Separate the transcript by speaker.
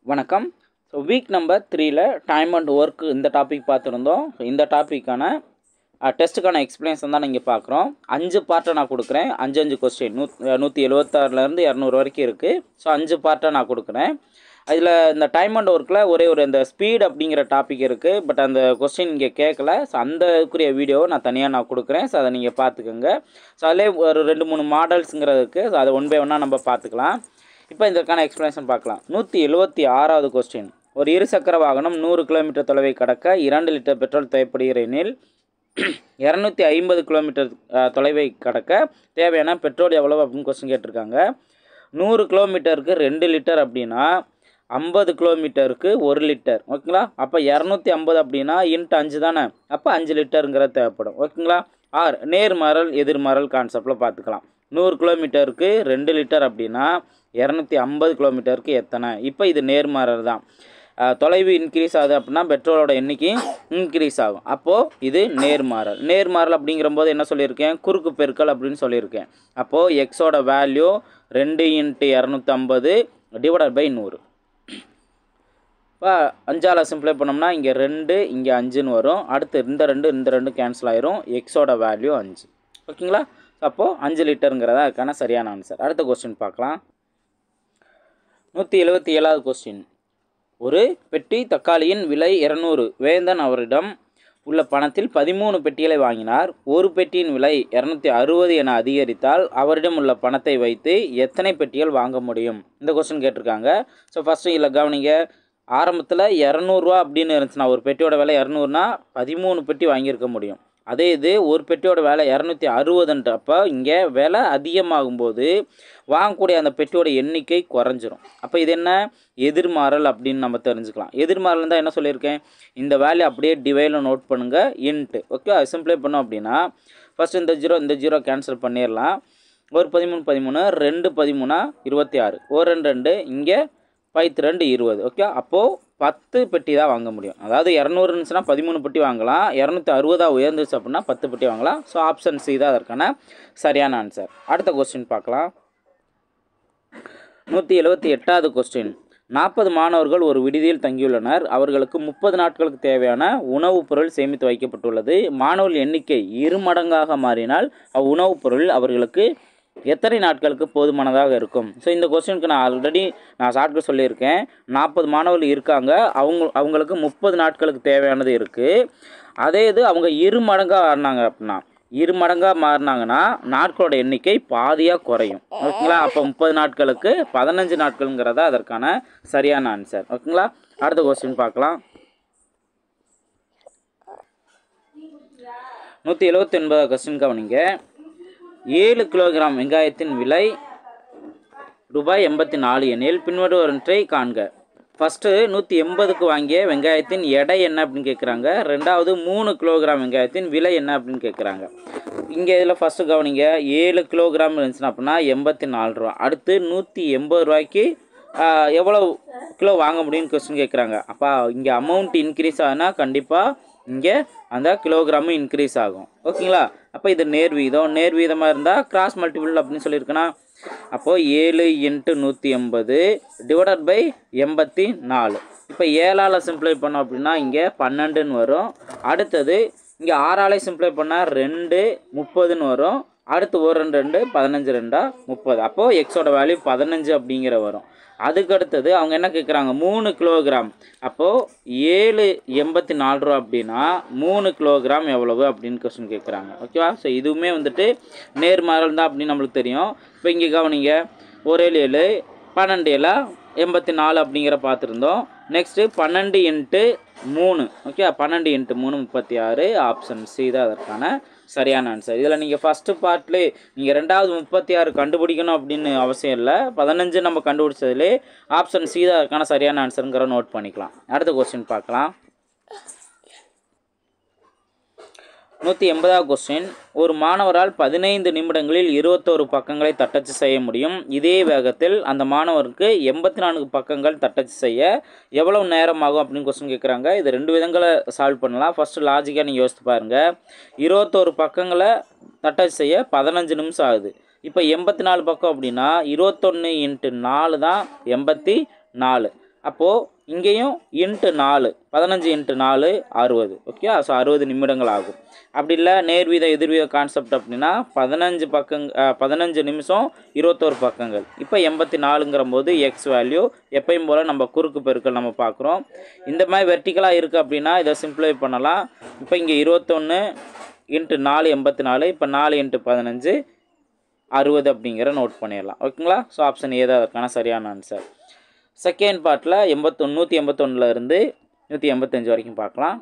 Speaker 1: வணக்கம். So week number 3ல time and work இந்த டாபிக் பார்த்துருந்தோம். இந்த டாப்பிக்கான டெஸ்ட்டுக்கான எக்ஸ்பிளேஷன் தான் நீங்கள் பார்க்குறோம். 5 பார்ட்டை நான் கொடுக்குறேன். 5 கொஸ்டின் 176லேருந்து 200 வரைக்கும் இருக்குது. ஸோ 5 பார்ட்டை நான் கொடுக்குறேன். இதில் இந்த டைம் அண்ட் ஒர்க்கில் ஒரே ஒரு இந்த ஸ்பீட் அப்படிங்கிற டாபிக் இருக்குது. பட் அந்த கொஸ்டின் இங்கே கேட்கல. ஸோ அந்தக்குரிய வீடியோவை நான் தனியாக நான் கொடுக்குறேன். ஸோ அதை நீங்கள் பார்த்துக்கோங்க. ஸோ அதிலே ஒரு 2-3 மாடல்ஸுங்கிறது இருக்குது. ஸோ அதை ஒன் பை ஒன்னாக நம்ம பார்த்துக்கலாம். இப்போ இதற்கான எக்ஸ்ப்ளனேஷன் பார்க்கலாம். 176வது கொஸ்டின். ஒரு இருசக்கர வாகனம் 100 கிலோமீட்டர் தொலைவை கடக்க 2 லிட்டர் பெட்ரோல் தேவைப்படுகிற எனில் 250 கிலோமீட்டர் தொலைவை கடக்க தேவையான பெட்ரோல் எவ்வளோ அப்படின்னு கொஸ்டின் கேட்டிருக்காங்க. 100 கிலோமீட்டருக்கு 2 லிட்டர் அப்படின்னா 50 கிலோமீட்டருக்கு 1 லிட்டர். ஓகேங்களா? அப்போ 250 அப்படின்னா இன்ட்டு 5 தானே. அப்போ 5 லிட்டருங்கிறது தேவைப்படும். ஓகேங்களா? ஆர் நேர்மாறல் எதிர்மாறல் கான்செப்டில் பார்த்துக்கலாம். 100 கிலோமீட்டருக்கு 2 லிட்டர் அப்படின்னா 250 கிலோமீட்டருக்கு எத்தனை? இப்போ இது நேர்மாறல் தான். தொலைவு இன்க்ரீஸ் ஆகுது அப்படின்னா பெட்ரோலோட எண்ணிக்கை இன்க்ரீஸ் ஆகும். அப்போது இது நேர்மாறல். நேர்மாறல் அப்படிங்கிற போது என்ன சொல்லியிருக்கேன்? குறுக்கு பெருக்கல் அப்படின்னு சொல்லியிருக்கேன். அப்போது எக்ஸோட வேல்யூ 2 × 250 டிவைடட் பை 100. இப்போ 5ஆல் சிம்ப்ளை பண்ணோம்னா இங்கே 2 இங்கே 5ன்னு வரும். அடுத்து இந்த ரெண்டு கேன்சல் ஆயிரும். எக்ஸோட வேல்யூ 5. ஓகேங்களா? அப்போது 5 லிட்டருங்கிறதா அதுக்கான சரியான ஆன்சர். அடுத்த கொஸ்டின் பார்க்கலாம். 177வது கொஸ்டின். ஒரு பெட்டி தக்காளியின் விலை 200. வேந்தன் அவரிடம் உள்ள பணத்தில் 13 பெட்டிகளை வாங்கினார். ஒரு பெட்டியின் விலை 260 என அதிகரித்தால் அவரிடம் உள்ள பணத்தை வைத்து எத்தனை பெட்டிகள் வாங்க முடியும்? இந்த கொஸ்டின் கேட்டிருக்காங்க. ஸோ ஃபஸ்ட்டு இல்லை கவனிங்க. ஆரம்பத்தில் 200 அப்படின்னு இருந்துச்சுன்னா, ஒரு பெட்டியோட விலை 200னா 13 பெட்டி வாங்கியிருக்க முடியும். அதே இது ஒரு பெட்டியோட விலை 260. அப்போ இங்கே விலை அதிகமாகும்போது வாங்கக்கூடிய அந்த பெட்டியோட எண்ணிக்கை குறைஞ்சிரும். அப்போ இது என்ன? எதிர்மாறல் அப்படின்னு நம்ம தெரிஞ்சுக்கலாம். எதிர்மாறல் தான் என்ன சொல்லியிருக்கேன்? இந்த வேல்யூ அப்படியே டிவைடில் நோட் பண்ணுங்கள். இன்ட்டு. ஓகே, அது சிம்ப்ளை பண்ணோம் அப்படின்னா ஃபஸ்ட்டு இந்த ஜீரோ கேன்சல் பண்ணிடலாம். ஒரு 13 13 2 13 26 ஒரு 2 இங்கே 2 20. ஓகே, அப்போது 10 பெட்டி தான் வாங்க முடியும். அதாவது 200 இருந்துச்சுன்னா 13 பெட்டி வாங்கலாம். 260 உயர்ந்துச்சு அப்படின்னா 10 பெட்டி வாங்கலாம். ஸோ ஆப்ஷன் சி தான் அதற்கான சரியான ஆன்சர். அடுத்த கொஸ்டின் பார்க்கலாம். 178வது கொஸ்டின். 40 மாணவர்கள் ஒரு விடுதியில் தங்கியுள்ளனர். அவர்களுக்கு 30 நாட்களுக்கு தேவையான உணவுப் பொருள் சேமித்து வைக்கப்பட்டுள்ளது. மாணவர்கள் எண்ணிக்கை 2 மடங்காக மாறினால் அவ்வுணவுப் பொருள் அவர்களுக்கு எத்தனை நாட்களுக்கு போதுமானதாக இருக்கும்? ஸோ இந்த கொஸ்டினுக்கு நான் ஆல்ரெடி ஷார்ட்கட் சொல்லியிருக்கேன். 40 மாணவர்கள் இருக்காங்க. அவங்களுக்கு 30 நாட்களுக்கு தேவையானது இருக்குது. அதே இது அவங்க 2 மடங்காக ஆடினாங்க அப்படின்னா 2 மடங்காக மாறினாங்கன்னா நாட்களோட எண்ணிக்கை பாதியாக குறையும். ஓகேங்களா? அப்போ 30 நாட்களுக்கு 15 நாட்கள்ங்கிறதா அதற்கான சரியான ஆன்சர். ஓகேங்களா? அடுத்த கொஸ்டின் பார்க்கலாம். 179வது கொஸ்டின் கவனிங்க. 7 கிலோகிராம் வெங்காயத்தின் விலை ரூபாய் 84 எனில் பின்வருவனவற்றை காண்க. ஃபஸ்ட்டு 180க்கு வாங்கிய வெங்காயத்தின் எடை என்ன அப்படின்னு கேட்குறாங்க. ரெண்டாவது 3 கிலோகிராம் வெங்காயத்தின் விலை என்ன அப்படின்னு கேட்குறாங்க. இங்கே இதில் ஃபஸ்ட்டு கவனிங்க. 7 கிலோகிராம் இருந்துச்சுன்னா அப்படின்னா 84 ரூபா. அடுத்து 180 ரூபாய்க்கு எவ்வளோ கிலோ வாங்க முடியும்னு கொஸ்டின் கேட்குறாங்க. அப்போ இங்கே அமௌண்ட் இன்க்ரீஸ் ஆகுனா கண்டிப்பாக இங்கே அந்த கிலோகிராமும் இன்க்ரீஸ் ஆகும். ஓகேங்களா? அப்போ இது நேர்வீதமாக இருந்தால் கிராஸ் மல்டிபிள் அப்படின்னு சொல்லியிருக்கேன்னா, அப்போது 7 × 180 டிவைடட் பை 84. இப்போ 7ஆல் சிம்ப்ளை பண்ணோம் அப்படின்னா இங்கே 12ன்னு வரும். அடுத்தது இங்கே 6ஆல் சிம்ப்ளை பண்ணால் 2 30ன்னு வரும். அடுத்து ஒரு 2 15 2 30. அப்போது எக்ஸோட வேல்யூ 15 அப்படிங்கிற வரும். அதுக்கடுத்தது அவங்க என்ன கேட்குறாங்க? 3 கிலோகிராம். அப்போது 7 84 ரூபா அப்படின்னா 3 கிலோகிராம் எவ்வளவு அப்படின்னு கொஸ்டின் கேட்குறாங்க. ஓகேவா? ஸோ இதுவுமே வந்துட்டு நேர்மாறல் தான் அப்படின்னு நம்மளுக்கு தெரியும். இப்போ இங்கே கவனிங்க. 1 7 12 7 84 அப்படிங்கிற பார்த்துருந்தோம். நெக்ஸ்ட்டு 12 × 3. ஓகே, 12 × 3 36. ஆப்ஷன் சி தான் அதற்கான சரியான ஆன்சர். இதில் நீங்கள் ஃபஸ்ட்டு பார்ட்லேயே நீங்கள் 2வது 36 கண்டுபிடிக்கணும் அப்படின்னு அவசியம் இல்லை. 15 நம்ம கண்டுபிடிச்சதுலே ஆப்ஷன் சி தான் அதற்கான சரியான ஆன்சருங்கிற நோட் பண்ணிக்கலாம். அடுத்த கொஸ்டின் பார்க்கலாம். 180வது கொஸ்டின். ஒரு மாணவரால் 15 நிமிடங்களில் 21 பக்கங்களை தட்டச்சு செய்ய முடியும். இதே வேகத்தில் அந்த மாணவருக்கு 84 பக்கங்கள் தட்டச்சு செய்ய எவ்வளவு நேரம் ஆகும் அப்படின்னு கொஸ்டின் கேட்குறாங்க. இது 2 விதங்களை சால்வ் பண்ணலாம். ஃபஸ்ட்டு லாஜிக்காக நீங்கள் யோசித்து பாருங்கள். 21 பக்கங்களை தட்டச்சு செய்ய 15 நிமிஷம் ஆகுது. இப்போ 84 பக்கம் அப்படின்னா 21 × 4 தான் 84. அப்போது இங்கேயும் இன்ட்டு 4 15 இன்ட்டு 4 60. ஓகே, ஸோ 60 நிமிடங்கள் ஆகும். அப்படி இல்லை நேர்வீத எதிர்வீத கான்செப்ட் அப்படின்னா 15 நிமிஷம் 21 பக்கங்கள். இப்போ 84ங்கிற போது எக்ஸ் வேல்யூ எப்பயும் போல் நம்ம குறுக்கு பெருக்கல் நம்ம பார்க்குறோம். இந்த மாதிரி வெர்டிக்கலாக இருக்குது அப்படின்னா இதை சிம்பிளை பண்ணலாம். இப்போ இங்கே 21 இன்ட்டு 4 84. இப்போ 4 இன்ட்டு 15 60 அப்படிங்கிற நோட் பண்ணிடலாம். ஓகேங்களா? ஸோ ஆப்ஷன் ஏ தான் அதுக்கான சரியான ஆன்சர். செகண்ட் பார்ட்டில் 181 இருந்து 185 வரைக்கும் பார்க்கலாம்.